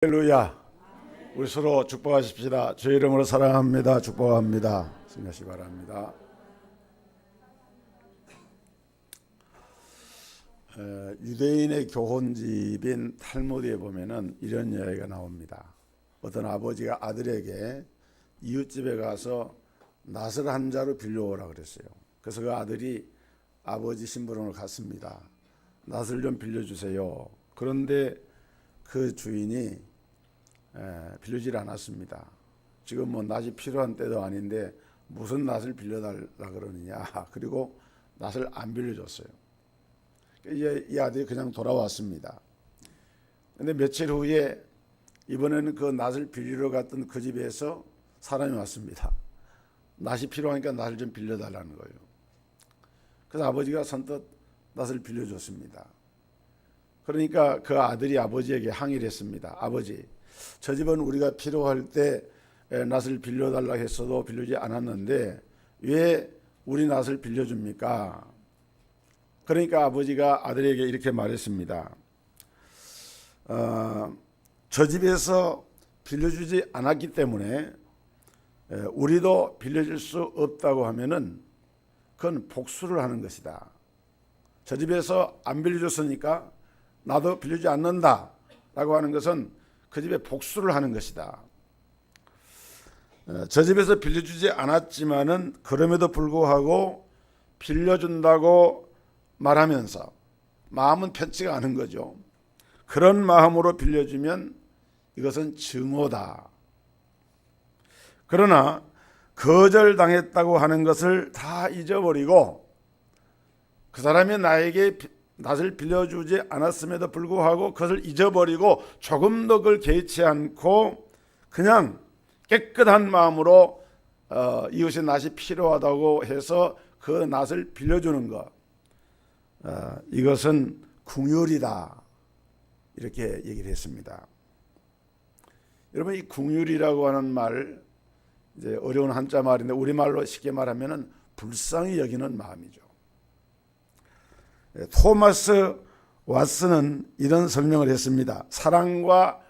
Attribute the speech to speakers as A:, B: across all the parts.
A: 할렐루야. 우리 서로 축복하십시다. 주의 이름으로 사랑합니다. 축복합니다. 승하시 바랍니다. 유대인의 교훈집인 탈무드에 보면은 이런 이야기가 나옵니다. 어떤 아버지가 아들에게 이웃집에 가서 낫을 한 자루 빌려오라 그랬어요. 그래서 그 아들이 아버지 심부름을 갔습니다. 낫을 좀 빌려주세요. 그런데 그 주인이 빌려질 않았습니다. 지금 뭐 낫이 필요한 때도 아닌데 무슨 낫을 빌려달라 그러느냐. 그리고 낫을 안 빌려줬어요. 이제 이 아들이 그냥 돌아왔습니다. 근데 며칠 후에 이번에는 그 낫을 빌리러 갔던 그 집에서 사람이 왔습니다. 낫이 필요하니까 낫을 좀 빌려달라는 거예요. 그래서 아버지가 선뜻 낫을 빌려줬습니다. 그러니까 그 아들이 아버지에게 항의를 했습니다. 아버지, 저 집은 우리가 필요할 때 낫을 빌려달라 했어도 빌려주지 않았는데 왜 우리 낫을 빌려줍니까? 그러니까 아버지가 아들에게 이렇게 말했습니다. 저 집에서 빌려주지 않았기 때문에 우리도 빌려줄 수 없다고 하면은 그건 복수를 하는 것이다. 저 집에서 안 빌려줬으니까 나도 빌려주지 않는다 라고 하는 것은 그 집에 복수를 하는 것이다. 저 집에서 빌려주지 않았지만은 그럼에도 불구하고 빌려준다고 말하면서 마음은 편치가 않은 거죠. 그런 마음으로 빌려주면 이것은 증오다. 그러나 거절당했다고 하는 것을 다 잊어버리고 그 사람이 나에게 낫을 빌려주지 않았음에도 불구하고 그것을 잊어버리고 조금 더 그걸 개의치 않고 그냥 깨끗한 마음으로 이웃의 낫이 필요하다고 해서 그 낫을 빌려주는 것, 이것은 궁휼이다 이렇게 얘기를 했습니다. 여러분, 이 궁휼이라고 하는 말, 이제 어려운 한자 말인데 우리말로 쉽게 말하면은 불쌍히 여기는 마음이죠. 토마스 왓슨은 이런 설명을 했습니다. 사랑과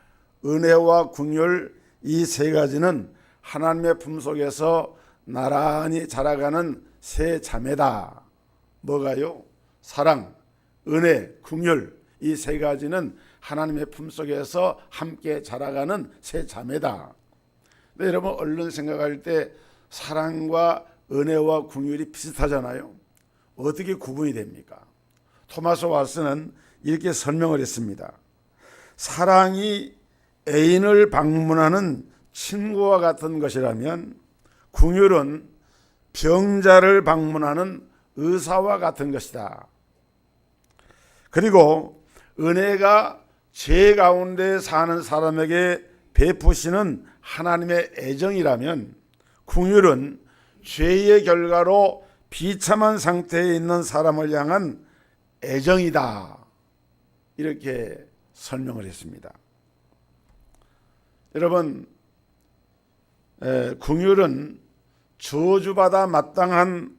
A: 은혜와 긍휼, 이 세 가지는 하나님의 품속에서 나란히 자라가는 세 자매다. 뭐가요? 사랑, 은혜, 긍휼, 이 세 가지는 하나님의 품속에서 함께 자라가는 세 자매다. 근데 여러분, 얼른 생각할 때 사랑과 은혜와 긍휼이 비슷하잖아요. 어떻게 구분이 됩니까? 토마스 왓슨은 이렇게 설명을 했습니다. 사랑이 애인을 방문하는 친구와 같은 것이라면 긍휼은 병자를 방문하는 의사와 같은 것이다. 그리고 은혜가 죄 가운데 사는 사람에게 베푸시는 하나님의 애정이라면 긍휼은 죄의 결과로 비참한 상태에 있는 사람을 향한 애정이다. 이렇게 설명을 했습니다. 여러분, 긍휼은 저주받아 마땅한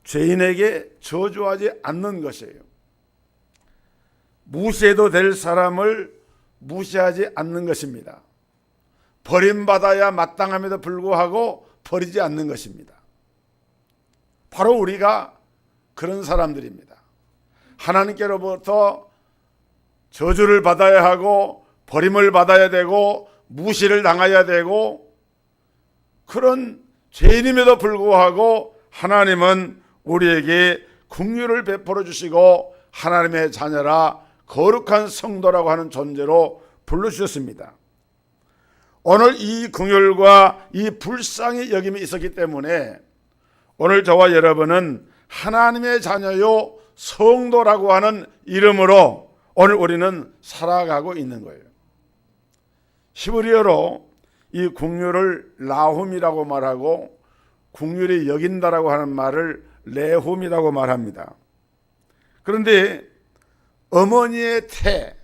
A: 죄인에게 저주하지 않는 것이에요. 무시해도 될 사람을 무시하지 않는 것입니다. 버림받아야 마땅함에도 불구하고 버리지 않는 것입니다. 바로 우리가 그런 사람들입니다. 하나님께로부터 저주를 받아야 하고 버림을 받아야 되고 무시를 당해야 되고 그런 죄인임에도 불구하고 하나님은 우리에게 긍휼을 베풀어 주시고 하나님의 자녀라 거룩한 성도라고 하는 존재로 불러주셨습니다. 오늘 이 긍휼과 이 불쌍히 여김이 있었기 때문에 오늘 저와 여러분은 하나님의 자녀요 성도라고 하는 이름으로 오늘 우리는 살아가고 있는 거예요. 히브리어로 이 긍휼을 라훔이라고 말하고 긍휼히 여긴다라고 하는 말을 레훔이라고 말합니다. 그런데 어머니의 태,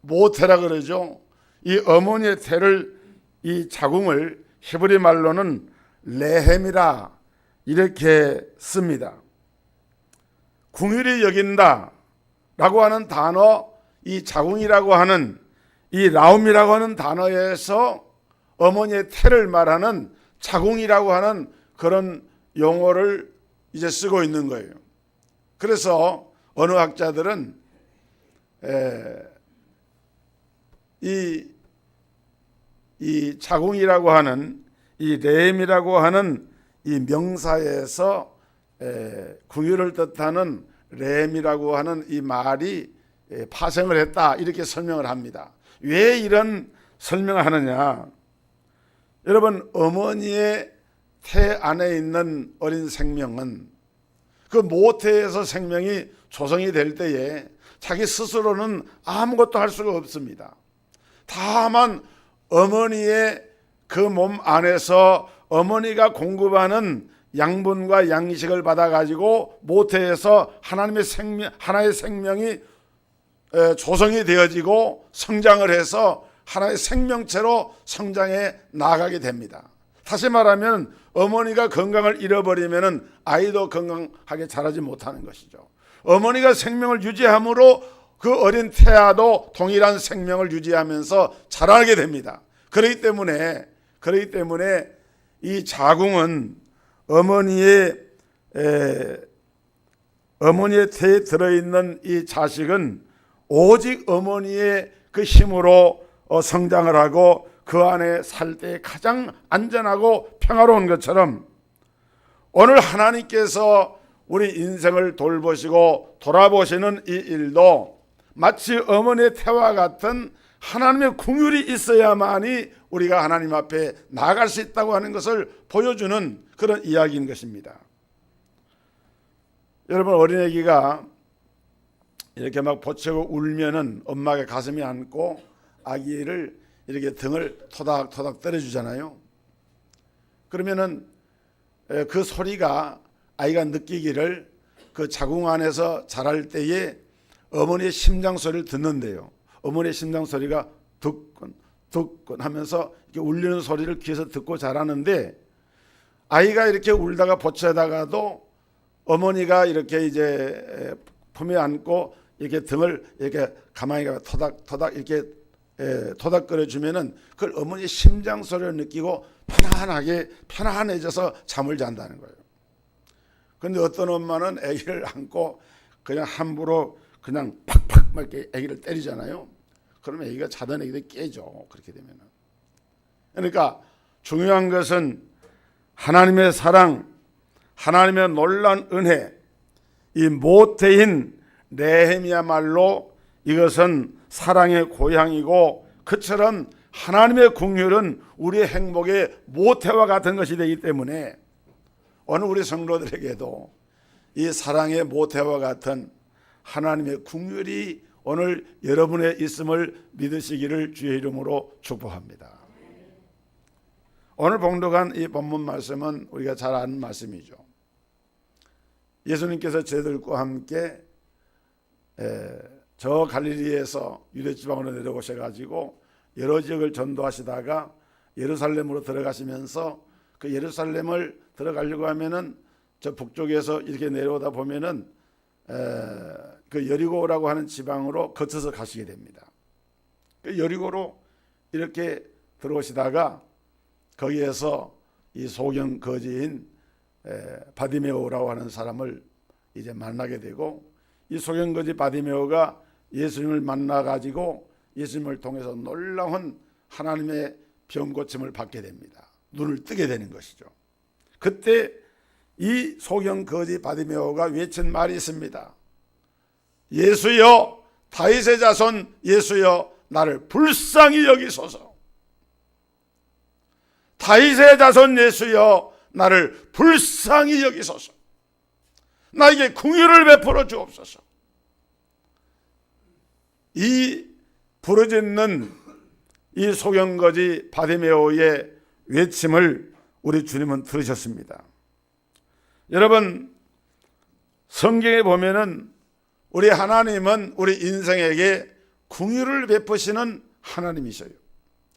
A: 모태라 그러죠. 이 어머니의 태를, 이 자궁을 히브리 말로는 레헴이라 이렇게 씁니다. 긍휼히 여긴다 라고 하는 단어, 이 자궁이라고 하는 이 라움이라고 하는 단어에서 어머니의 태를 말하는 자궁이라고 하는 그런 용어를 이제 쓰고 있는 거예요. 그래서 어느 학자들은 이 자궁이라고 하는 이 렘이라고 하는 이 명사에서 궁유를 뜻하는 렘이라고 하는 이 말이 파생을 했다, 이렇게 설명을 합니다. 왜 이런 설명을 하느냐? 여러분, 어머니의 태 안에 있는 어린 생명은 그 모태에서 생명이 조성이 될 때에 자기 스스로는 아무것도 할 수가 없습니다. 다만 어머니의 그 몸 안에서 어머니가 공급하는 양분과 양식을 받아가지고 모태에서 하나님의 생명, 하나의 생명이 조성이 되어지고 성장을 해서 하나의 생명체로 성장해 나가게 됩니다. 다시 말하면 어머니가 건강을 잃어버리면 아이도 건강하게 자라지 못하는 것이죠. 어머니가 생명을 유지함으로 그 어린 태아도 동일한 생명을 유지하면서 자라게 됩니다. 그렇기 때문에 이 자궁은 어머니의 태에 들어있는 이 자식은 오직 어머니의 그 힘으로 성장을 하고 그 안에 살 때 가장 안전하고 평화로운 것처럼 오늘 하나님께서 우리 인생을 돌보시고 돌아보시는 이 일도 마치 어머니의 태와 같은 하나님의 긍휼이 있어야만이 우리가 하나님 앞에 나아갈 수 있다고 하는 것을 보여주는 그런 이야기인 것입니다. 여러분, 어린애기가 이렇게 막 보채고 울면은 엄마가 가슴에 안고 아기를 이렇게 등을 토닥토닥 때려주잖아요. 그러면은 그 소리가 아이가 느끼기를 그 자궁 안에서 자랄 때에 어머니의 심장 소리를 듣는데요. 어머니의 심장 소리가 득근 하면서 이렇게 울리는 소리를 귀에서 듣고 자라는데, 아이가 이렇게 울다가 보채다가도 어머니가 이렇게 이제 품에 안고 이렇게 등을 이렇게 가만히 토닥토닥 이렇게 토닥거려 주면은 그걸 어머니의 심장 소리를 느끼고 편안해져서 잠을 잔다는 거예요. 그런데 어떤 엄마는 아기를 안고 그냥 함부로 그냥 팍팍 막 이렇게 아기를 때리잖아요. 그러면 아기가 자던 아기도 깨져, 그렇게 되면은. 그러니까 중요한 것은 하나님의 사랑, 하나님의 놀라운 은혜, 이 모태인 레헴이야말로 이것은 사랑의 고향이고, 그처럼 하나님의 긍휼은 우리의 행복의 모태와 같은 것이 되기 때문에 오늘 우리 성도들에게도 이 사랑의 모태와 같은 하나님의 긍휼이 오늘 여러분의 있음을 믿으시기를 주의 이름으로 축복합니다. 오늘 봉독한 이 본문 말씀은 우리가 잘 아는 말씀이죠. 예수님께서 저희들과 함께 저 갈릴리에서 유대지방으로 내려오셔가지고 여러 지역을 전도하시다가 예루살렘으로 들어가시면서 그 예루살렘을 들어가려고 하면은 저 북쪽에서 이렇게 내려오다 보면은 그 여리고라고 하는 지방으로 거쳐서 가시게 됩니다. 그 여리고로 이렇게 들어오시다가 거기에서 이 소경 거지인 바디메오라고 하는 사람을 이제 만나게 되고, 이 소경 거지 바디메오가 예수님을 만나가지고 예수님을 통해서 놀라운 하나님의 병 고침을 받게 됩니다. 눈을 뜨게 되는 것이죠. 그때 이 소경 거지 바디메오가 외친 말이 있습니다. 예수여, 다윗의 자손 예수여, 나를 불쌍히 여기소서. 다윗의 자손 예수여, 나를 불쌍히 여기소서. 나에게 긍휼을 베풀어 주옵소서. 이 부르짖는 이 소경거지 바디메오의 외침을 우리 주님은 들으셨습니다. 여러분, 성경에 보면은 우리 하나님은 우리 인생에게 긍휼을 베푸시는 하나님이셔요.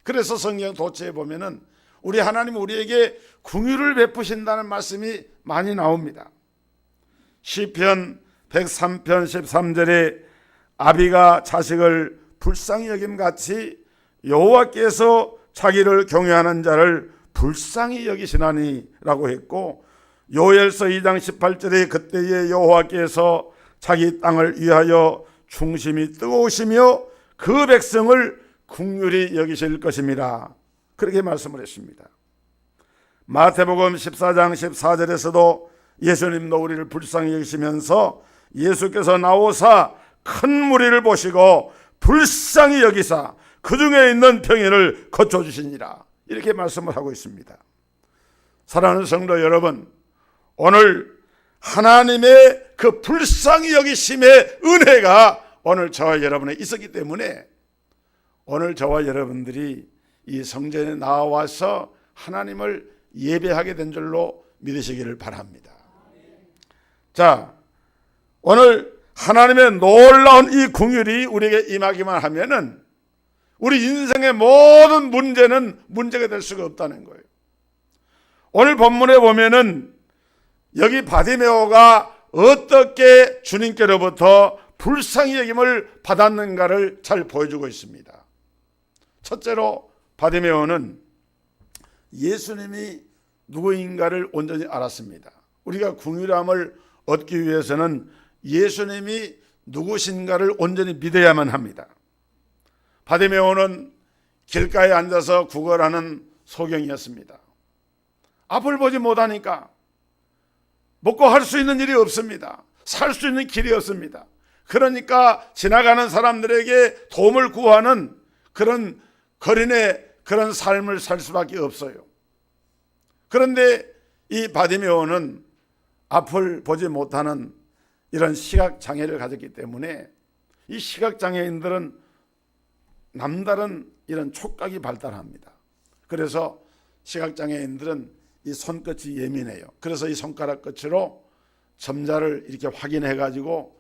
A: 그래서 성경 도처에 보면은 우리 하나님은 우리에게 긍휼을 베푸신다는 말씀이 많이 나옵니다. 시편 103편 13절에 아비가 자식을 불쌍히 여김같이 여호와께서 자기를 경외하는 자를 불쌍히 여기시나니라고 했고, 요엘서 2장 18절에 그때에 여호와께서 자기 땅을 위하여 중심이 뜨거우시며 그 백성을 긍휼히 여기실 것입니다. 그렇게 말씀을 했습니다. 마태복음 14장 14절에서도 예수님도 우리를 불쌍히 여기시면서 예수께서 나오사 큰 무리를 보시고 불쌍히 여기사 그 중에 있는 병인을 고쳐주시니라, 이렇게 말씀을 하고 있습니다. 사랑하는 성도 여러분, 오늘 하나님의 그 불쌍히 여기심의 은혜가 오늘 저와 여러분에 있었기 때문에 오늘 저와 여러분들이 이 성전에 나와서 하나님을 예배하게 된 줄로 믿으시기를 바랍니다. 자, 오늘 하나님의 놀라운 이 긍휼이 우리에게 임하기만 하면은 우리 인생의 모든 문제는 문제가 될 수가 없다는 거예요. 오늘 본문에 보면은 여기 바디메오가 어떻게 주님께로부터 불쌍히 여김을 받았는가를 잘 보여주고 있습니다. 첫째로 바디메오는 예수님이 누구인가를 온전히 알았습니다. 우리가 긍휼함을 얻기 위해서는 예수님이 누구신가를 온전히 믿어야만 합니다. 바디메오는 길가에 앉아서 구걸하는 소경이었습니다. 앞을 보지 못하니까 먹고 할 수 있는 일이 없습니다. 살 수 있는 길이 없습니다. 그러니까 지나가는 사람들에게 도움을 구하는 그런 거린의 그런 삶을 살 수밖에 없어요. 그런데 이 바디메오는 앞을 보지 못하는 이런 시각장애를 가졌기 때문에 이 시각장애인들은 남다른 이런 촉각이 발달합니다. 그래서 시각장애인들은 이 손끝이 예민해요. 그래서 이 손가락 끝으로 점자를 이렇게 확인해 가지고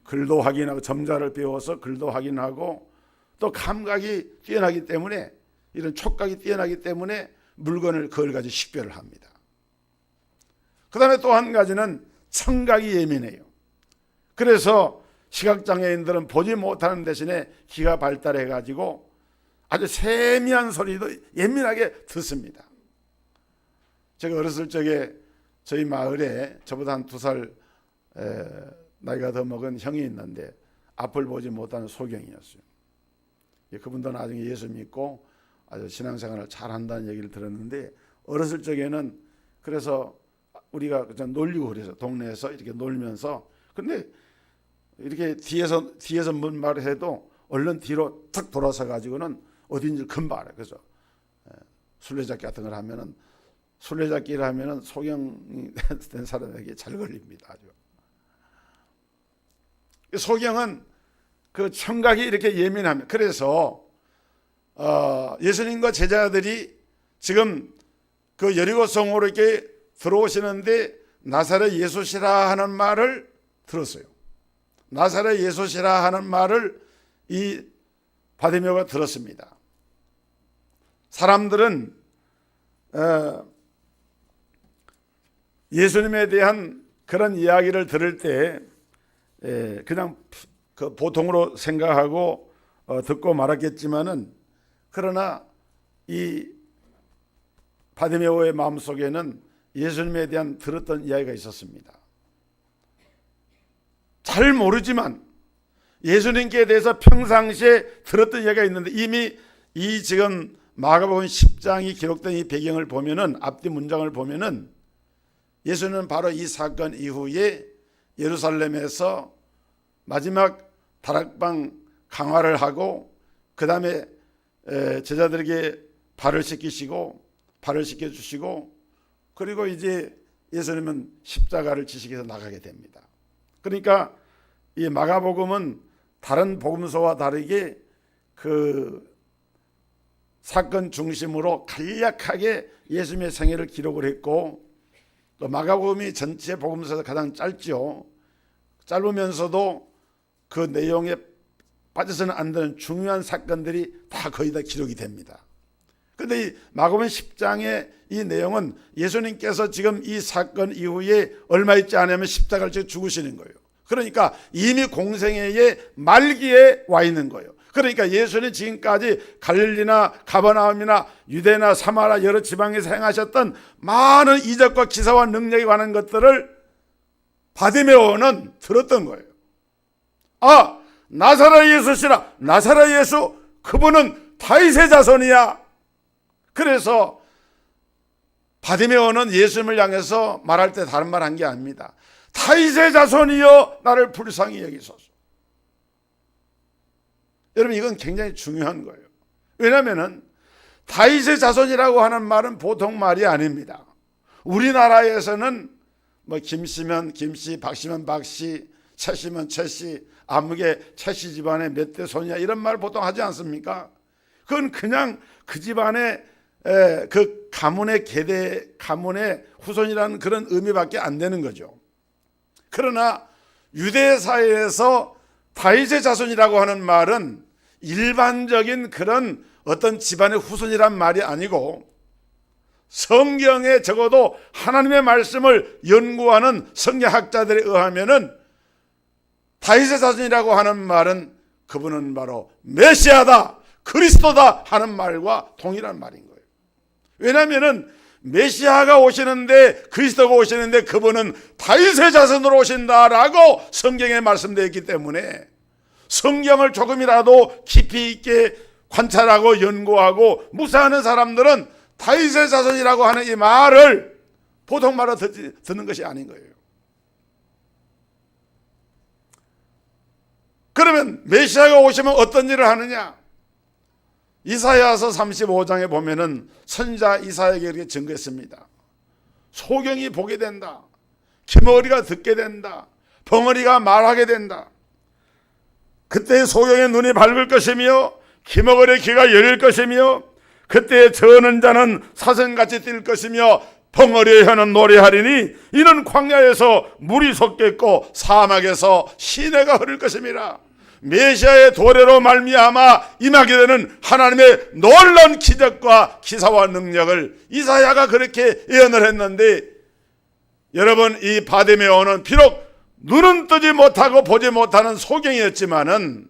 A: 글도 확인하고, 점자를 배워서 글도 확인하고, 또 감각이 뛰어나기 때문에, 이런 촉각이 뛰어나기 때문에 물건을 그걸 가지고 식별을 합니다. 그 다음에 또 한 가지는 청각이 예민해요. 그래서 시각장애인들은 보지 못하는 대신에 귀가 발달해 가지고 아주 세미한 소리도 예민하게 듣습니다. 제가 어렸을 적에 저희 마을에 저보다 한 2살 나이가 더 먹은 형이 있는데 앞을 보지 못하는 소경이었어요. 그분도 나중에 예수 믿고 아주 신앙생활을 잘 한다는 얘기를 들었는데, 어렸을 적에는 그래서 우리가 그냥 놀리고 그래서 동네에서 이렇게 놀면서, 근데 이렇게 뒤에서 뭔 말을 해도 얼른 뒤로 탁 돌아서 가지고는 어딘지 금방 알아요. 그래서 술래잡기 같은 걸 하면은, 술래잡기를 하면은 소경이 된 사람에게 잘 걸립니다. 아주. 소경은 그 청각이 이렇게 예민합니다. 그래서 예수님과 제자들이 지금 그 여리고성으로 이렇게 들어오시는데 나사렛 예수시라 하는 말을 들었어요. 나사렛 예수시라 하는 말을 이 바디메오가 들었습니다. 사람들은 예수님에 대한 그런 이야기를 들을 때 그냥 그 보통으로 생각하고 듣고 말았겠지만은, 그러나 이 바디메오의 마음속에는 예수님에 대한 들었던 이야기가 있었습니다. 잘 모르지만 예수님께 대해서 평상시에 들었던 이야기가 있는데, 이미 이 지금 마가복음 10장이 기록된 이 배경을 보면은, 앞뒤 문장을 보면은 예수님은 바로 이 사건 이후에 예루살렘에서 마지막 다락방 강화를 하고, 그 다음에 제자들에게 발을 씻기시고, 발을 씻겨주시고, 그리고 이제 예수님은 십자가를 지시기 위해서 나가게 됩니다. 그러니까 이 마가복음은 다른 복음서와 다르게 그 사건 중심으로 간략하게 예수님의 생애를 기록을 했고, 또 마가복음이 전체 복음서에서 가장 짧죠. 짧으면서도 그 내용에 빠져서는 안 되는 중요한 사건들이 다 거의 다 기록이 됩니다. 그런데 이 마가복음 10장의 이 내용은 예수님께서 지금 이 사건 이후에 얼마 있지 않으면 십자가를 죽으시는 거예요. 그러니까 이미 공생애의 말기에 와 있는 거예요. 그러니까 예수는 지금까지 갈릴리나 가버나움이나 유대나 사마라 여러 지방에서 행하셨던 많은 이적과 기사와 능력에 관한 것들을 바디메오는 들었던 거예요. 아, 나사렛 예수시라. 나사렛 예수, 그분은 다윗의 자손이야. 그래서 바디메오는 예수님을 향해서 말할 때 다른 말 한 게 아닙니다. 다윗의 자손이여 나를 불쌍히 여기소서. 여러분, 이건 굉장히 중요한 거예요. 왜냐하면 다윗의 자손이라고 하는 말은 보통 말이 아닙니다. 우리나라에서는 뭐 김씨면 김씨, 박씨면 박씨, 채씨면 채씨, 아무개 채씨 집안의 몇 대 손이야, 이런 말 보통 하지 않습니까? 그건 그냥 그 집안의 그 가문의 계대, 가문의 후손이라는 그런 의미밖에 안 되는 거죠. 그러나 유대 사회에서 다윗의 자손이라고 하는 말은 일반적인 그런 어떤 집안의 후손이란 말이 아니고, 성경에 적어도 하나님의 말씀을 연구하는 성경학자들에 의하면은 다윗의 자손이라고 하는 말은 그분은 바로 메시아다, 그리스도다 하는 말과 동일한 말인 거예요. 왜냐하면은 메시아가 오시는데, 그리스도가 오시는데 그분은 다윗의 자손으로 오신다라고 성경에 말씀되어 있기 때문에 성경을 조금이라도 깊이 있게 관찰하고 연구하고 묵상하는 사람들은 다윗의 자손이라고 하는 이 말을 보통 말로 듣는 것이 아닌 거예요. 그러면 메시아가 오시면 어떤 일을 하느냐? 이사야서 35장에 보면은 선지자 이사야에게 이렇게 증거했습니다. 소경이 보게 된다. 기머리가 듣게 된다. 벙어리가 말하게 된다. 그때 소경의 눈이 밝을 것이며 기머거리의 귀가 열릴 것이며 그때 저는 자는 사슴같이 뛸 것이며 벙어리의 혀는 노래하리니 이는 광야에서 물이 솟겠고 사막에서 시내가 흐를 것임이라. 메시아의 도래로 말미암아 임하게 되는 하나님의 놀라운 기적과 기사와 능력을 이사야가 그렇게 예언을 했는데, 여러분, 이 바디메오는 비록 눈은 뜨지 못하고 보지 못하는 소경이었지만은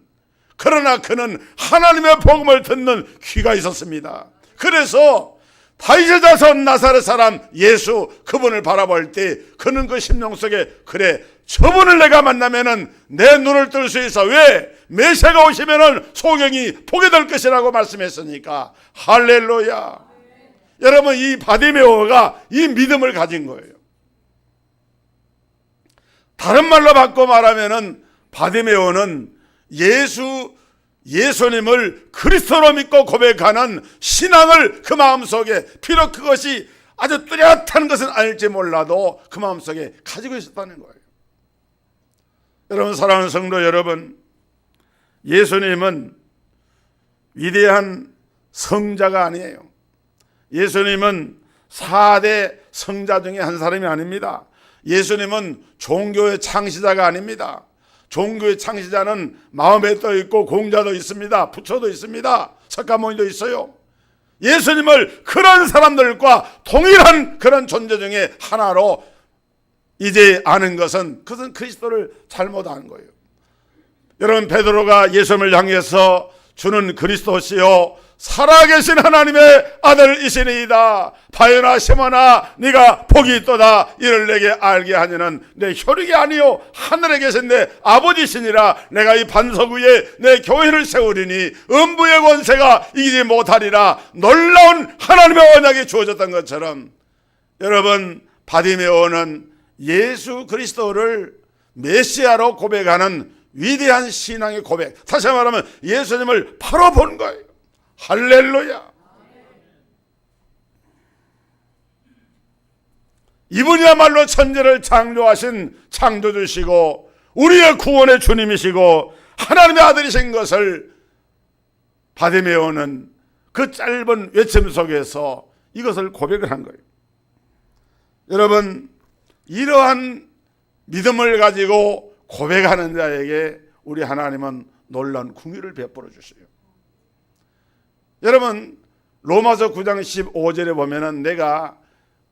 A: 그러나 그는 하나님의 복음을 듣는 귀가 있었습니다. 그래서 다윗의 자손 나사렛 사람 예수, 그분을 바라볼 때 그는 그 심령 속에, 그래, 저분을 내가 만나면은 내 눈을 뜰 수 있어. 왜? 메시아가 오시면은 소경이 보게 될 것이라고 말씀했으니까. 할렐루야. 여러분, 이 바디메오가 이 믿음을 가진 거예요. 다른 말로 바꿔 말하면은 바디메오는 예수님을 그리스도로 믿고 고백하는 신앙을 그 마음속에, 비록 그것이 아주 뚜렷한 것은 알지 몰라도 그 마음속에 가지고 있었다는 거예요. 여러분, 사랑하는 성도 여러분, 예수님은 위대한 성자가 아니에요. 예수님은 4대 성자 중에 한 사람이 아닙니다. 예수님은 종교의 창시자가 아닙니다. 종교의 창시자는 마호메도 있고 공자도 있습니다. 부처도 있습니다. 석가모니도 있어요. 예수님을 그런 사람들과 동일한 그런 존재 중에 하나로 이제 아는 것은, 그것은 그리스도를 잘못 아는 거예요. 여러분, 베드로가 예수님을 향해서 주는 그리스도시요 살아계신 하나님의 아들이시니이다. 바요나 시몬아, 네가 복이 있도다. 이를 내게 알게 하니는 내 혈육이 아니요 하늘에 계신 내 아버지시니라. 내가 이 반석 위에 내 교회를 세우리니 음부의 권세가 이기지 못하리라. 놀라운 하나님의 언약이 주어졌던 것처럼, 여러분, 바디메오는 예수 그리스도를 메시아로 고백하는 위대한 신앙의 고백, 다시 말하면 예수님을 바로 본 거예요. 할렐루야. 이분이야말로 천지를 창조하신 창조주시고 우리의 구원의 주님이시고 하나님의 아들이신 것을 바디메오는 그 짧은 외침 속에서 이것을 고백을 한 거예요. 여러분, 이러한 믿음을 가지고 고백하는 자에게 우리 하나님은 놀라운 긍휼을 베풀어 주세요. 여러분, 로마서 9장 15절에 보면은 내가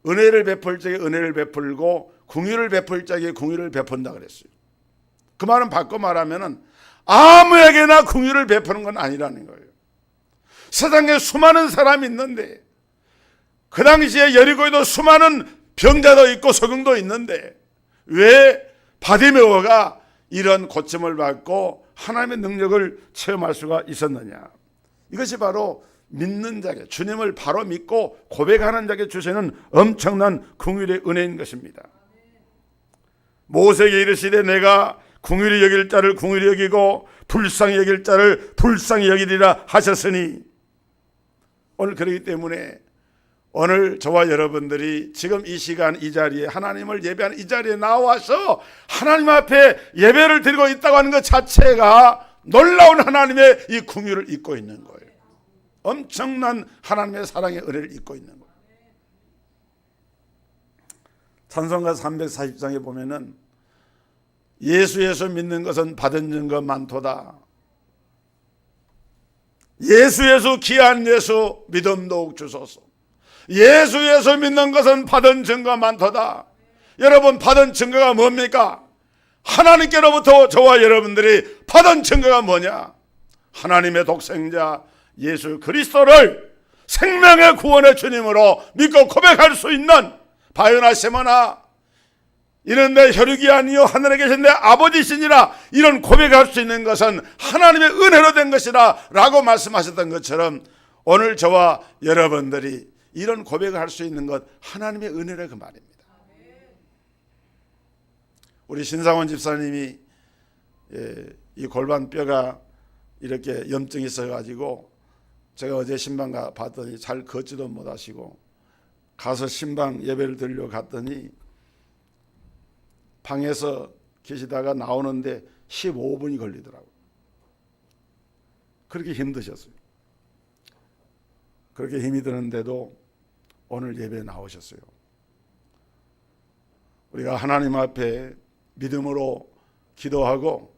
A: 은혜를 베풀 적에 은혜를 베풀고 긍휼을 베풀 적에 긍휼을 베푼다 그랬어요. 그 말은 바꿔 말하면은 아무에게나 긍휼을 베푸는 건 아니라는 거예요. 세상에 수많은 사람이 있는데, 그 당시에 여리고에도 수많은 병자도 있고 소경도 있는데 왜 바디메오가 이런 고침을 받고 하나님의 능력을 체험할 수가 있었느냐? 이것이 바로 믿는 자에게, 주님을 바로 믿고 고백하는 자에게 주시는 엄청난 긍휼의 은혜인 것입니다. 모세에게 이르시되 내가 긍휼히 여길 자를 긍휼히 여기고 불쌍히 여길 자를 불쌍히 여기리라 하셨으니, 오늘 그렇기 때문에 오늘 저와 여러분들이 지금 이 시간 이 자리에 하나님을 예배하는 이 자리에 나와서 하나님 앞에 예배를 드리고 있다고 하는 것 자체가 놀라운 하나님의 이 긍휼을 잊고 있는 거예요. 엄청난 하나님의 사랑의 은혜를 잊고 있는 거예요. 찬송가 340장에 보면은 예수 믿는 것은 받은 증거 많도다. 예수 귀한 예수 믿음 더욱 주소서. 예수 믿는 것은 받은 증거 많도다. 여러분, 받은 증거가 뭡니까? 하나님께로부터 저와 여러분들이 받은 증거가 뭐냐? 하나님의 독생자 예수 그리스도를 생명의 구원의 주님으로 믿고 고백할 수 있는, 바요나 시모나 이런데 혈육이 아니요 하늘에 계신 내 아버지시니라, 이런 고백할 수 있는 것은 하나님의 은혜로 된 것이라 라고 말씀하셨던 것처럼, 오늘 저와 여러분들이 이런 고백을 할 수 있는 것 하나님의 은혜라 그 말입니다. 우리 신상원 집사님이 이 골반뼈가 이렇게 염증이 있어가지고 제가 어제 신방 봤더니 잘 걷지도 못하시고, 가서 신방 예배를 드리려고 갔더니 방에서 계시다가 나오는데 15분이 걸리더라고요. 그렇게 힘드셨어요. 그렇게 힘이 드는데도 오늘 예배에 나오셨어요. 우리가 하나님 앞에 믿음으로 기도하고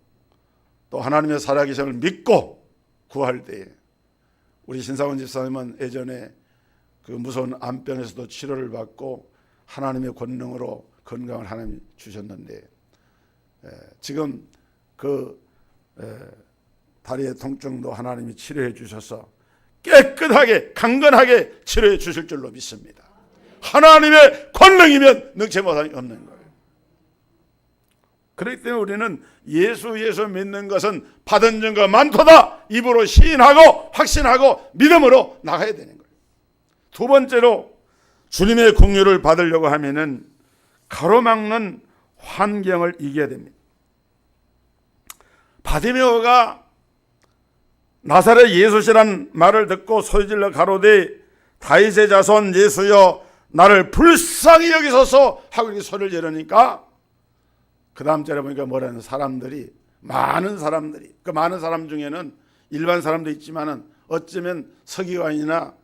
A: 또 하나님의 살아계심을 믿고 구할 때에, 우리 신상원 집사님은 예전에 그 무서운 암병에서도 치료를 받고 하나님의 권능으로 건강을 하나님이 주셨는데, 지금 그 다리의 통증도 하나님이 치료해 주셔서 깨끗하게 강건하게 치료해 주실 줄로 믿습니다. 하나님의 권능이면 능치 못함이 없는 거예요. 그렇기 때문에 우리는 예수 믿는 것은 받은 증거 많도다, 입으로 시인하고 확신하고 믿음으로 나가야 되는 거예요. 두 번째로, 주님의 긍휼을 받으려고 하면은 가로막는 환경을 이겨야 됩니다. 바디메오가 나사렛 예수시란 말을 듣고 소리질러 가로되 다윗의 자손 예수여 나를 불쌍히 여기소서 하고 이렇게 소리를 지르니까, 그 다음 절에 보니까 뭐라는 사람들이, 많은 사람들이, 그 많은 사람 중에는 일반 사람도 있지만은 어쩌면 서기관이나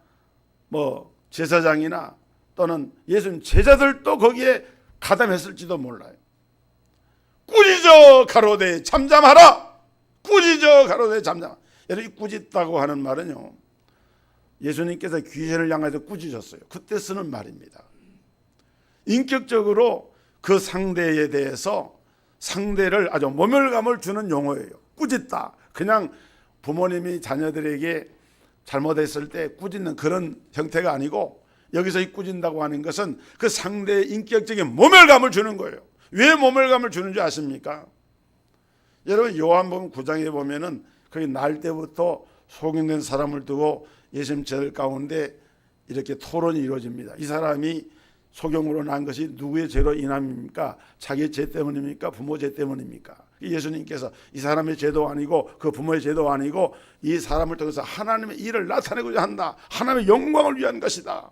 A: 뭐 제사장이나 또는 예수님 제자들도 거기에 가담했을지도 몰라요. 꾸짖어 가로되 잠잠하라. 꾸짖어 가로되 잠잠하라. 여러분, 이 꾸짖다고 하는 말은요, 예수님께서 귀신을 향해서 꾸짖었어요. 그때 쓰는 말입니다. 인격적으로 그 상대에 대해서 상대를 아주 모멸감을 주는 용어예요. 꾸짖다. 그냥 부모님이 자녀들에게 잘못했을 때 꾸짖는 그런 형태가 아니고, 여기서 이 꾸짖는다고 하는 것은 그 상대의 인격적인 모멸감을 주는 거예요. 왜 모멸감을 주는 줄 아십니까? 여러분, 요한복음 9장에 보면은 거기 날 때부터 소경된 사람을 두고 예수님 제들 가운데 이렇게 토론이 이루어집니다. 이 사람이 소경으로 난 것이 누구의 죄로 인함입니까? 자기의 죄 때문입니까? 부모 죄 때문입니까? 예수님께서 이 사람의 죄도 아니고 그 부모의 죄도 아니고 이 사람을 통해서 하나님의 일을 나타내고자 한다. 하나님의 영광을 위한 것이다.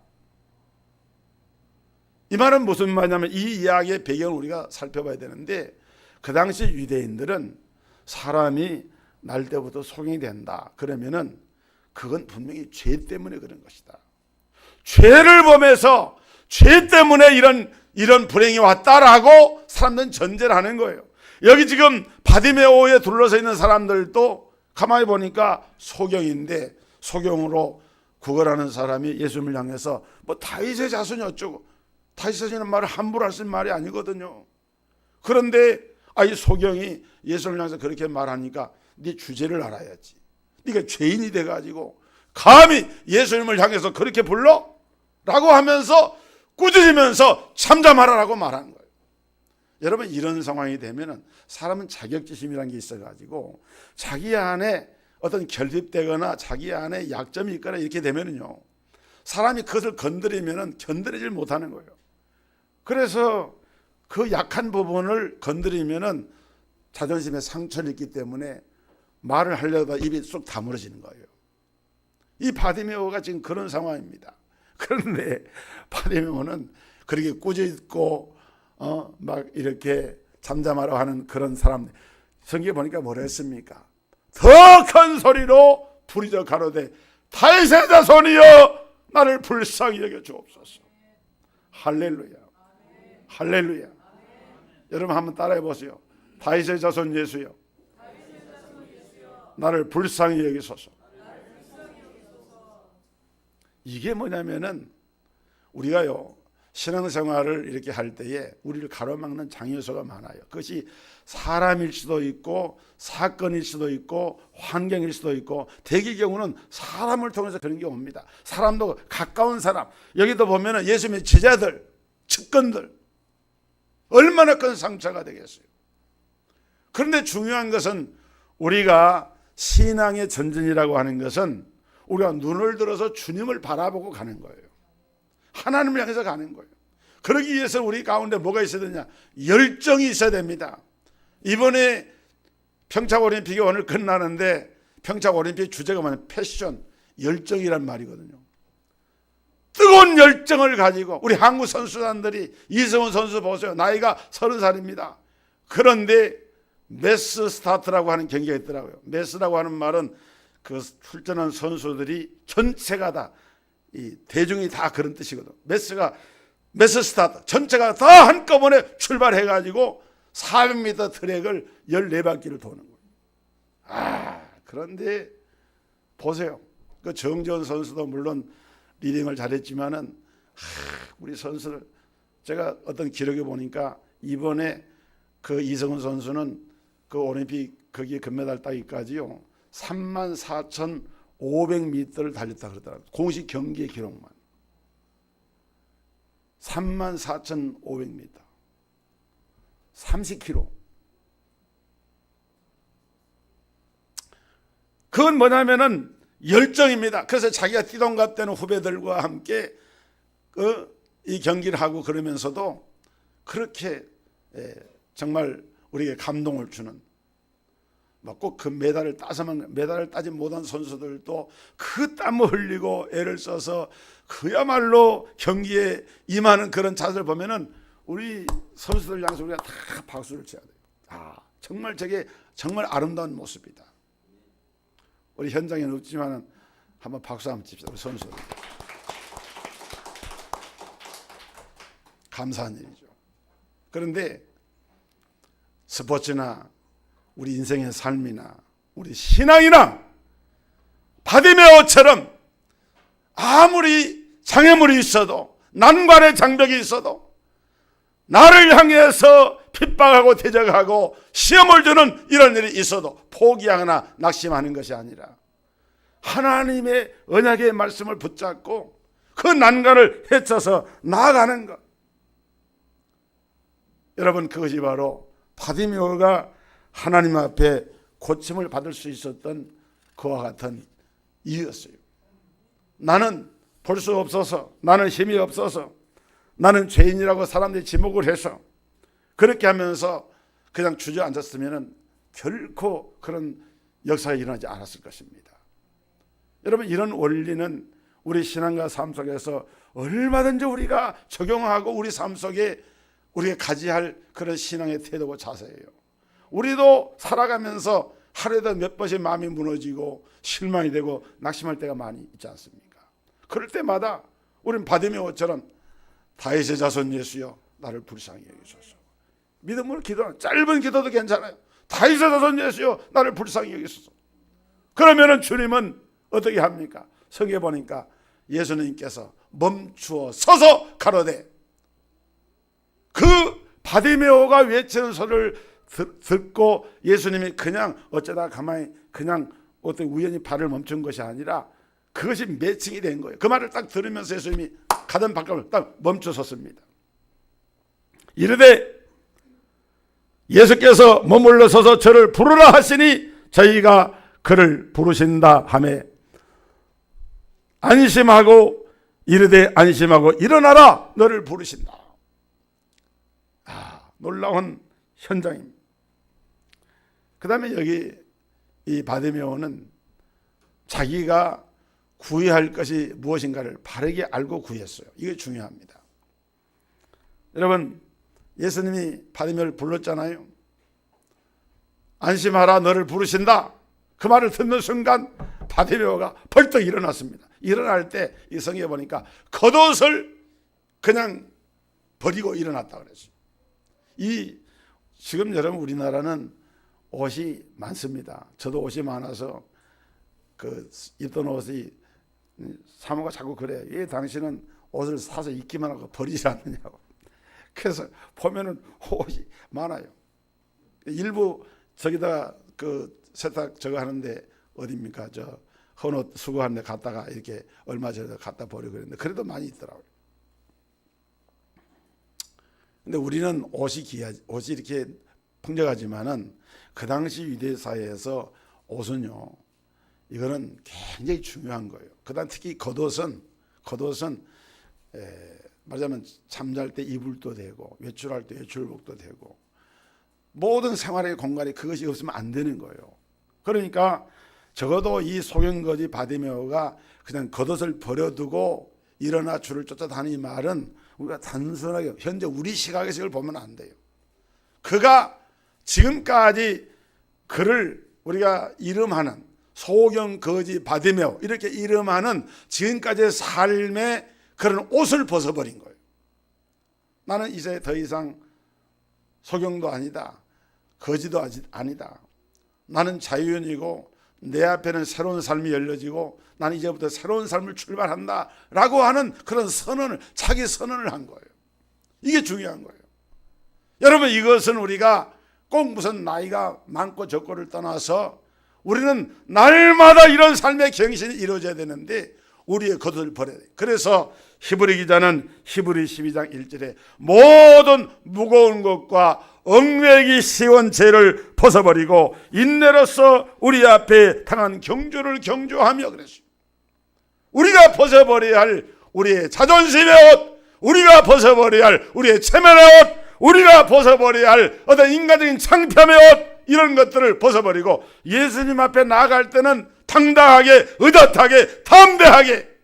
A: 이 말은 무슨 말이냐면, 이 이야기의 배경을 우리가 살펴봐야 되는데, 그 당시 유대인들은 사람이 날 때부터 소경이 된다 그러면은 그건 분명히 죄 때문에 그런 것이다. 죄를 범해서 죄 때문에 이런 불행이 왔다라고 사람들은 전제를 하는 거예요. 여기 지금 바디메오에 둘러서 있는 사람들도 가만히 보니까 소경인데, 소경으로 구걸하는 사람이 예수님을 향해서 뭐 다윗의 자손이 어쩌고, 다윗의 자손이라는 말을 함부로 하신 말이 아니거든요. 그런데 이 소경이 예수님을 향해서 그렇게 말하니까 네 주제를 알아야지. 네가 죄인이 돼가지고 감히 예수님을 향해서 그렇게 불러? 라고 하면서 꾸짖으면서 잠잠하라라고 말한 거예요. 여러분, 이런 상황이 되면은 사람은 자격지심이라는 게 있어가지고 자기 안에 어떤 결핍되거나 자기 안에 약점이 있거나 이렇게 되면은요, 사람이 그것을 건드리면은 견디질 못하는 거예요. 그래서 그 약한 부분을 건드리면은 자존심에 상처를 입기 때문에 말을 하려다 입이 쑥 다물어지는 거예요. 이 바디메오가 지금 그런 상황입니다. 그런데 바디메오는 그렇게 꾸짖고 막 이렇게 잠잠하라고 하는 그런 사람, 성경에 보니까 뭐라 했습니까? 더 큰 소리로 부르짖어 가로되 다윗의 자손이여 나를 불쌍히 여겨 주옵소서. 할렐루야, 할렐루야. 여러분 한번 따라해 보세요. 다윗의 자손 예수여 나를 불쌍히 여기소서. 이게 뭐냐면은 우리가요, 신앙생활을 이렇게 할 때에 우리를 가로막는 장애요소가 많아요. 그것이 사람일 수도 있고 사건일 수도 있고 환경일 수도 있고, 대개 경우는 사람을 통해서 그런 게 옵니다. 사람도 가까운 사람, 여기도 보면은 예수님의 제자들, 측근들 얼마나 큰 상처가 되겠어요. 그런데 중요한 것은 우리가 신앙의 전진이라고 하는 것은 우리가 눈을 들어서 주님을 바라보고 가는 거예요. 하나님을 향해서 가는 거예요. 그러기 위해서 우리 가운데 뭐가 있어야 되냐? 열정이 있어야 됩니다. 이번에 평창올림픽이 오늘 끝나는데 평창올림픽 주제가 뭐냐면 패션, 열정이란 말이거든요. 뜨거운 열정을 가지고 우리 한국 선수단들이, 이승훈 선수 보세요. 나이가 30살입니다. 그런데 매스 스타트라고 하는 경기가 있더라고요. 매스라고 하는 말은 그 출전한 선수들이 전체가 다, 이 대중이 다 그런 뜻이거든. 매스 스타트, 전체가 다 한꺼번에 출발해가지고 400m 트랙을 14바퀴를 도는 거예요. 그런데 보세요. 그 정재원 선수도 물론 리딩을 잘했지만은 우리 선수들, 제가 어떤 기록에 보니까 이번에 그 이승훈 선수는 그 올림픽 거기에 금메달 따기까지요 34,500m를 달렸다 그러더라고요. 공식 경기의 기록만 34,500m, 30km. 그건 뭐냐면은 열정입니다. 그래서 자기가 뛰던 것 때는 후배들과 함께 이 경기를 하고 그러면서도 그렇게 정말 우리에게 감동을 주는, 꼭 그 메달을 따서만, 메달을 따지 못한 선수들도 그 땀을 흘리고 애를 써서 그야말로 경기에 임하는 그런 자세를 보면은 우리 선수들 양서 우리가 다 박수를 쳐야 돼요. 정말 저게 정말 아름다운 모습이다. 우리 현장에는 없지만은 한번 박수 한번 칩시다. 우리 선수들. 감사한 일이죠. 그런데 스포츠나 우리 인생의 삶이나 우리 신앙이나 바디메오처럼 아무리 장애물이 있어도, 난관의 장벽이 있어도, 나를 향해서 핍박하고 대적하고 시험을 주는 이런 일이 있어도 포기하거나 낙심하는 것이 아니라 하나님의 언약의 말씀을 붙잡고 그 난관을 헤쳐서 나아가는 것. 여러분, 그것이 바로 바디메오가 하나님 앞에 고침을 받을 수 있었던 그와 같은 이유였어요. 나는 볼 수 없어서, 나는 힘이 없어서, 나는 죄인이라고 사람들이 지목을 해서 그렇게 하면서 그냥 주저앉았으면 결코 그런 역사가 일어나지 않았을 것입니다. 여러분, 이런 원리는 우리 신앙과 삶 속에서 얼마든지 우리가 적용하고 우리 삶 속에 우리가 가져야 할 그런 신앙의 태도고 자세예요. 우리도 살아가면서 하루에도 몇 번씩 마음이 무너지고 실망이 되고 낙심할 때가 많이 있지 않습니까? 그럴 때마다 우리는 바디메오처럼 다윗의 자손 예수여 나를 불쌍히 여기소서. 믿음으로 기도하는, 짧은 기도도 괜찮아요. 다윗의 자손 예수여 나를 불쌍히 여기소서. 그러면은 주님은 어떻게 합니까? 성경에 보니까 예수님께서 멈추어 서서 가로되, 그 바디메오가 외치는 소리를 듣고 예수님이 그냥 어쩌다 가만히 그냥 어떤 우연히 발을 멈춘 것이 아니라 그것이 매칭이 된 거예요. 그 말을 딱 들으면서 예수님이 가던 발걸음을 딱 멈춰 섰습니다. 이르되 예수께서 머물러 서서 저를 부르라 하시니 저희가 그를 부르신다 하매 안심하고 이르되 안심하고 일어나라 너를 부르신다. 놀라운 현장입니다. 그 다음에 여기 이 바디메오는 자기가 구해야 할 것이 무엇인가를 바르게 알고 구했어요. 이게 중요합니다. 여러분, 예수님이 바디메오를 불렀잖아요. 안심하라 너를 부르신다. 그 말을 듣는 순간 바디메오가 벌떡 일어났습니다. 일어날 때 이 성경에 보니까 겉옷을 그냥 버리고 일어났다 그랬어요. 지금 여러분 우리나라는 옷이 많습니다. 저도 옷이 많아서 그 입던 옷이 사모가 자꾸 그래요. 왜 당신은 옷을 사서 입기만 하고 버리지 않느냐고. 그래서 보면은 옷이 많아요. 일부 저기다가 그 세탁 저거 하는데 어디입니까? 저 헌옷 수거하는 데 갔다가 이렇게 얼마 전에 갖다 버리고 그랬는데 그래도 많이 있더라고요. 근데 우리는 옷이 이렇게 풍족하지만은 그 당시 위대 사회에서 옷은요, 이거는 굉장히 중요한 거예요. 그다음 특히 겉옷은 말하자면 잠잘 때 이불도 되고 외출할 때 외출복도 되고 모든 생활의 공간에 그것이 없으면 안 되는 거예요. 그러니까 적어도 이 소경거지 바디메오가 그냥 겉옷을 버려두고 일어나 주를 쫓아다니는 말은 우리가 단순하게 현재 우리 시각에서 이걸 보면 안 돼요. 그가 지금까지 그를 우리가 이름하는 소경거지 바디메오 이렇게 이름하는 지금까지의 삶의 그런 옷을 벗어버린 거예요. 나는 이제 더 이상 소경도 아니다. 거지도 아니다. 나는 자유인이고 내 앞에는 새로운 삶이 열려지고 나는 이제부터 새로운 삶을 출발한다 라고 하는 그런 선언을, 자기 선언을 한 거예요. 이게 중요한 거예요. 여러분, 이것은 우리가 꼭 무슨 나이가 많고 적고를 떠나서 우리는 날마다 이런 삶의 경신이 이루어져야 되는데 우리의 겉을 버려야 돼요. 그래서 히브리 기자는 히브리 12장 1절에 모든 무거운 것과 얽매기 쉬운 죄를 벗어버리고 인내로서 우리 앞에 당한 경주를 경주하며 그랬어요. 우리가 벗어버려야 할 우리의 자존심의 옷, 우리가 벗어버려야 할 우리의 체면의 옷, 우리가 벗어버려야 할 어떤 인간적인 창피함의 옷, 이런 것들을 벗어버리고 예수님 앞에 나아갈 때는 당당하게, 의젓하게, 담대하게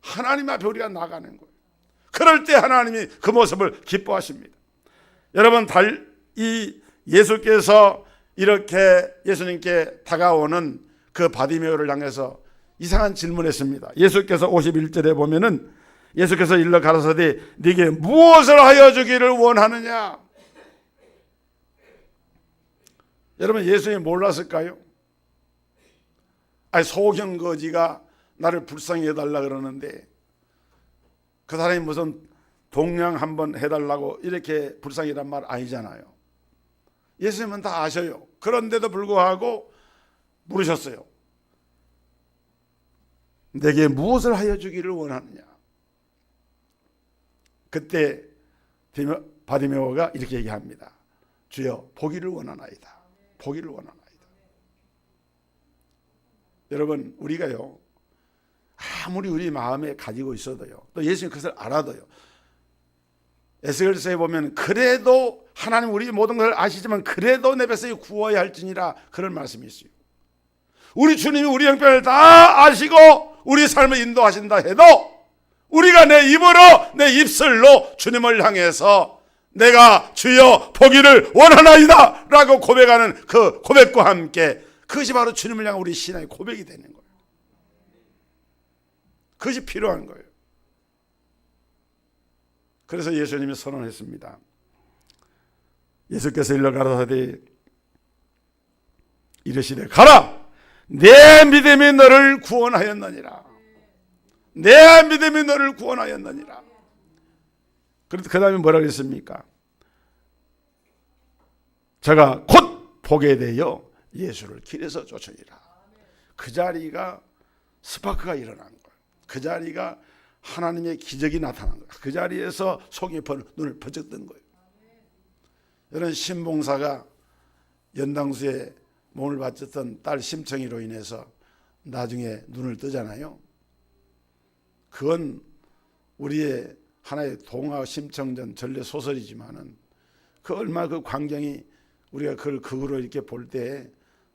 A: 하나님 앞에 우리가 나가는 거예요. 그럴 때 하나님이 그 모습을 기뻐하십니다. 여러분, 이 예수께서 이렇게 예수님께 다가오는 그 바디메오를 향해서 이상한 질문을 했습니다. 예수께서 51절에 보면은 예수께서 일러 가라사대 네게 무엇을 하여 주기를 원하느냐? 여러분, 예수님이 몰랐을까요? 소경거지가 나를 불쌍히 해달라 그러는데 그 사람이 무슨 동양 한번 해달라고 이렇게 불쌍히란 말 아니잖아요. 예수님은 다 아셔요. 그런데도 불구하고 물으셨어요. 내게 무엇을 하여 주기를 원하느냐? 그때 바디메오가 이렇게 얘기합니다. 주여, 보기를 원하나이다. 보기를 원하나이다. 여러분, 우리가요, 아무리 우리 마음에 가지고 있어도요, 또 예수님 그것을 알아도요, 에스겔서에 보면 그래도 하나님 우리 모든 것을 아시지만 그래도 내 백성이 구워야 할지니라, 그런 말씀이 있어요. 우리 주님이 우리 형편을 다 아시고 우리 삶을 인도하신다 해도 우리가 내 입으로, 내 입술로 주님을 향해서 내가 주여 보기를 원하나이다 라고 고백하는 그 고백과 함께 그것이 바로 주님을 향한 우리 신앙의 고백이 되는 거예요. 그것이 필요한 거예요. 그래서 예수님이 선언했습니다. 예수께서 일러 가라사대 이르시되 가라, 내 믿음이 너를 구원하였느니라. 내 믿음이 너를 구원하였느니라. 그래서 그 다음에 뭐라 그랬습니까? 제가 곧 보게 되어 예수를 길에서 쫓으리라. 그 자리가 스파크가 일어난 거예요. 그 자리가 하나님의 기적이 나타난 거예요. 그 자리에서 속이 눈을 번쩍 뜬 거예요. 이런 신봉사가 연당수에 몸을 바쳤던 딸 심청이로 인해서 나중에 눈을 뜨잖아요. 그건 우리의 하나의 동화 심청전 전래 소설이지만은 그 얼마나 그 광경이 우리가 그걸 극으로 이렇게 볼 때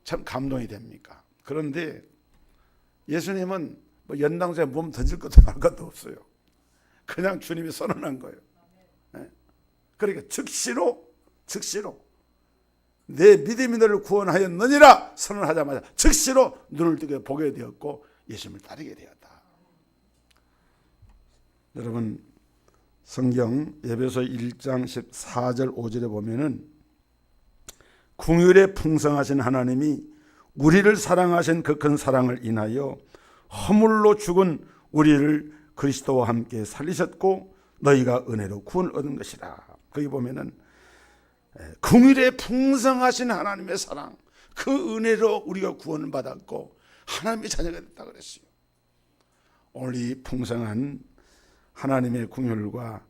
A: 참 감동이 됩니까? 그런데 예수님은 뭐 연당수에 몸 던질 것도 말 것도 없어요. 그냥 주님이 선언한 거예요. 네? 그러니까 즉시로 내 믿음이 너를 구원하였느니라 선언하자마자 즉시로 눈을 뜨게 보게 되었고 예수님을 따르게 되었다. 여러분 성경 에베소 1장 14절 5절에 보면은 긍휼에 풍성하신 하나님이 우리를 사랑하신 그 큰 사랑을 인하여 허물로 죽은 우리를 그리스도와 함께 살리셨고 너희가 은혜로 구원을 얻은 것이라. 거기 보면은 긍휼에 풍성하신 하나님의 사랑, 그 은혜로 우리가 구원을 받았고 하나님의 자녀가 됐다 그랬어요. 오늘 이 풍성한 하나님의 긍휼과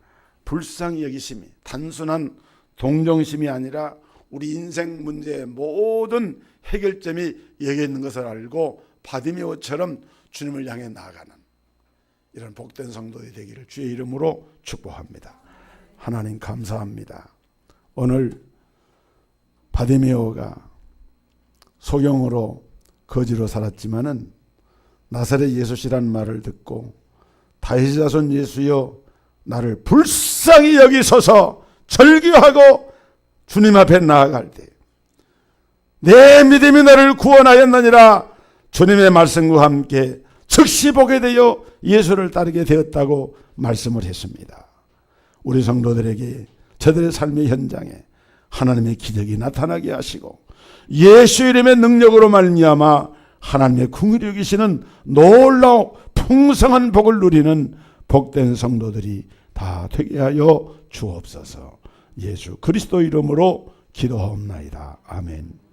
A: 불쌍히 여기심이 단순한 동정심이 아니라 우리 인생 문제의 모든 해결점이 여기 있는 것을 알고 바디메오처럼 주님을 향해 나아가는 이런 복된 성도들이 되기를 주의 이름으로 축복합니다. 하나님 감사합니다. 오늘 바디메오가 소경으로 거지로 살았지만은 나사렛 예수시라는 말을 듣고 다윗의 자손 예수여 나를 불쌍히 여기소서 절규하고 주님 앞에 나아갈 때 내 믿음이 너를 구원하였느니라 주님의 말씀과 함께 즉시 보게 되어 예수를 따르게 되었다고 말씀을 했습니다. 우리 성도들에게 저들의 삶의 현장에 하나님의 기적이 나타나게 하시고 예수 이름의 능력으로 말미암아 하나님의 긍휼히 여기시는 놀라운 풍성한 복을 누리는 복된 성도들이 다 되게 하여 주옵소서. 예수 그리스도 이름으로 기도하옵나이다. 아멘.